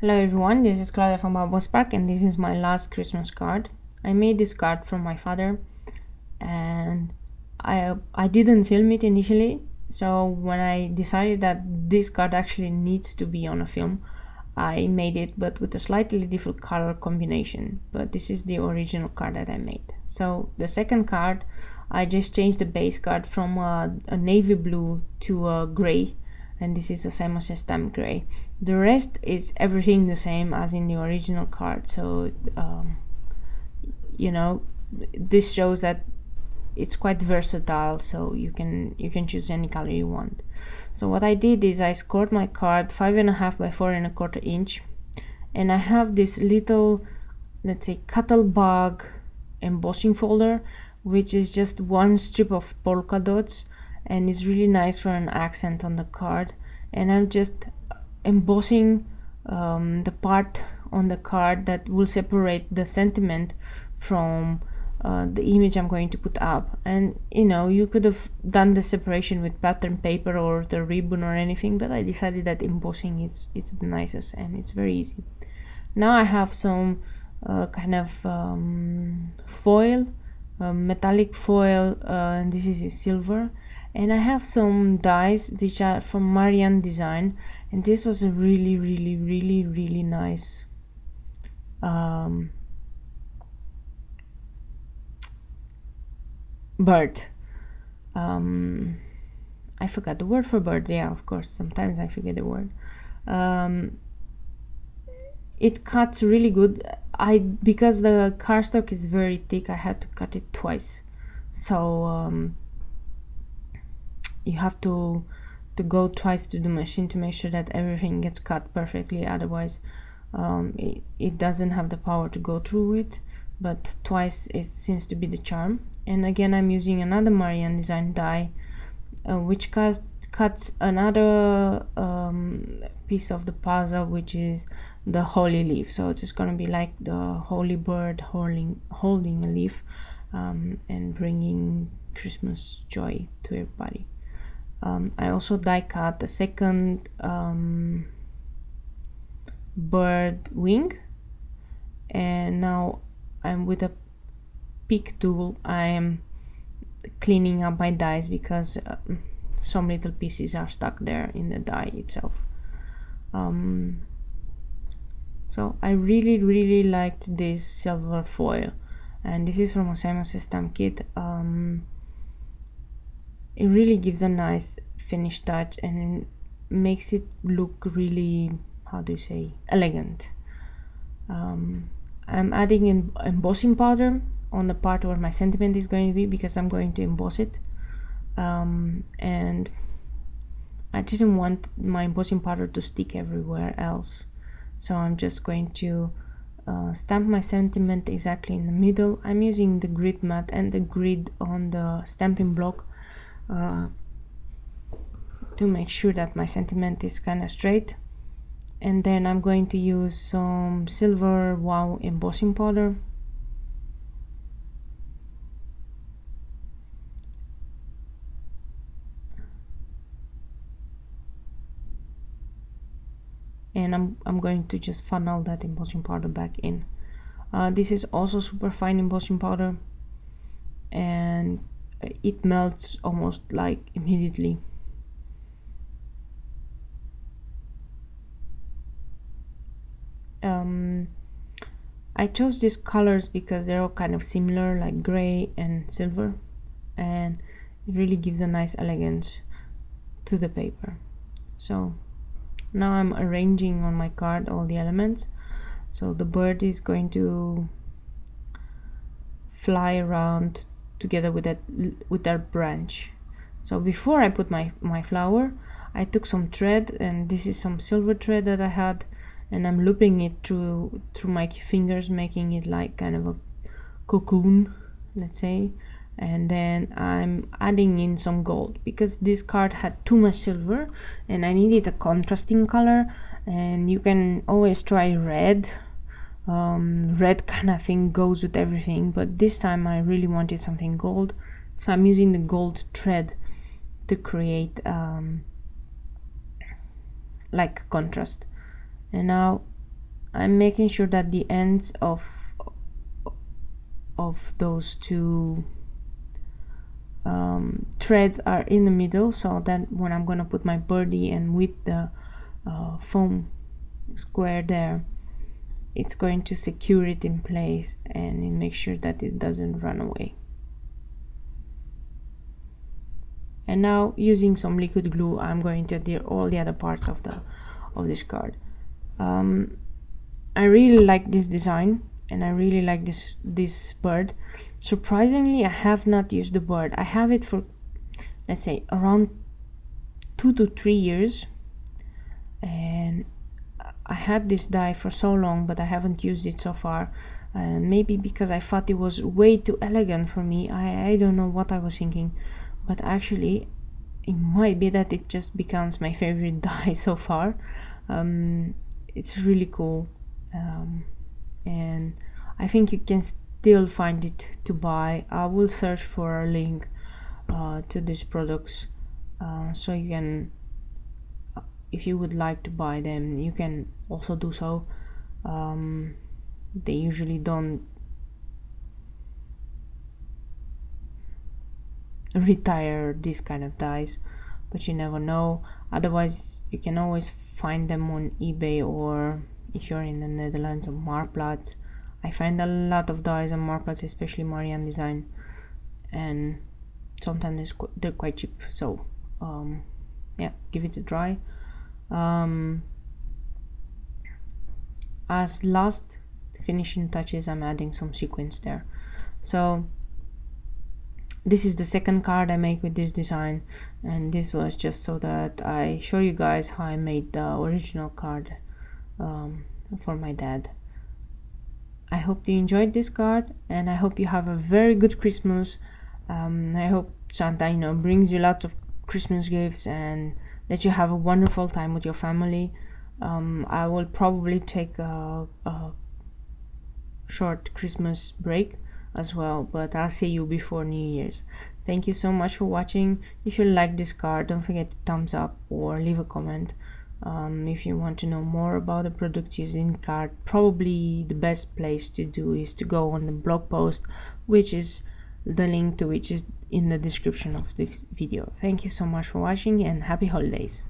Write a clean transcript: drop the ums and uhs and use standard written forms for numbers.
Hello everyone, this is Claudia from Bubble Spark and this is my last Christmas card. I made this card from my father and I didn't film it initially, so when I decided that this card actually needs to be on a film, I made it but with a slightly different color combination, but this is the original card that I made. So the second card, I just changed the base card from a navy blue to a gray, and this is a Simon Says stamp gray. The rest is everything the same as in the original card, so you know, this shows that it's quite versatile, so you can choose any color you want. So what I did is I scored my card 5.5 by 4.25 inch, and I have this little, let's say, Cuttlebug embossing folder, which is just one strip of polka dots, and it's really nice for an accent on the card. And I'm just embossing the part on the card that will separate the sentiment from the image I'm going to put up. And you know, you could have done the separation with pattern paper or the ribbon or anything, but I decided that embossing it's the nicest and it's very easy. Now I have some kind of foil, metallic foil, and this is silver, and I have some dies which are from Marianne Design, and this was a really nice bird. I forgot the word for bird. Yeah, of course, sometimes I forget the word. It cuts really good. Because the cardstock is very thick, I had to cut it twice, so you have to go twice to the machine to make sure that everything gets cut perfectly, otherwise it doesn't have the power to go through it. But twice it seems to be the charm. And again, I'm using another Marianne Design die, which cuts another piece of the puzzle, which is the holy leaf. So it's gonna be like the holy bird holding a leaf, and bringing Christmas joy to everybody. I also die cut the second bird wing, and now I'm with a pick tool. I am cleaning up my dies because some little pieces are stuck there in the die itself. So I really liked this silver foil, and this is from a Simon Says stamp kit. It really gives a nice finished touch and makes it look really, how do you say, elegant. I'm adding in embossing powder on the part where my sentiment is going to be, because I'm going to emboss it, and I didn't want my embossing powder to stick everywhere else, so I'm just going to stamp my sentiment exactly in the middle. I'm using the grid mat and the grid on the stamping block to make sure that my sentiment is kind of straight. And then I'm going to use some silver wow embossing powder, and I'm going to just funnel that embossing powder back in. This is also super fine embossing powder, and it melts almost like immediately. I chose these colors because they're all kind of similar, like gray and silver, and it really gives a nice elegance to the paper. So now I'm arranging on my card all the elements. So the bird is going to fly around together with that branch. So before I put my flower, I took some thread, and this is some silver thread that I had, and I'm looping it through my fingers, making it like kind of a cocoon, let's say. And then I'm adding in some gold because this card had too much silver and I needed a contrasting color. And you can always try red. Red kind of thing goes with everything, but this time I really wanted something gold, so I'm using the gold thread to create like contrast. And now I'm making sure that the ends of those two threads are in the middle, so that when I'm gonna put my birdie and with the foam square there, it's going to secure it in place and make sure that it doesn't run away. And now, using some liquid glue, I'm going to adhere all the other parts of this card. I really like this design, and I really like this bird. Surprisingly, I have not used the bird. I have it for, let's say, around 2 to 3 years, and I had this die for so long, but I haven't used it so far. Maybe because I thought it was way too elegant for me. I don't know what I was thinking, but actually it might be that it just becomes my favorite die so far. It's really cool, and I think you can still find it to buy. I will search for a link to these products, so you can, if you would like to buy them, you can also do so. They usually don't retire these kind of dies, but you never know. Otherwise, you can always find them on eBay, or if you're in the Netherlands, on Marktplaats. I find a lot of dies on Marktplaats, especially Marianne Design, and sometimes they're quite cheap. So yeah, give it a try. As last finishing touches, I'm adding some sequins there. So this is the second card I make with this design, and this was just so that I show you guys how I made the original card for my dad. I hope you enjoyed this card, and I hope you have a very good Christmas. I hope Santa, brings you lots of Christmas gifts, and that you have a wonderful time with your family. I will probably take a short Christmas break as well, but I'll see you before New Year's. Thank you so much for watching. If you like this card, don't forget to thumbs up or leave a comment. If you want to know more about the products used in the card, probably the best place to do is to go on the blog post, which is the link to which is in the description of this video. Thank you so much for watching, and happy holidays.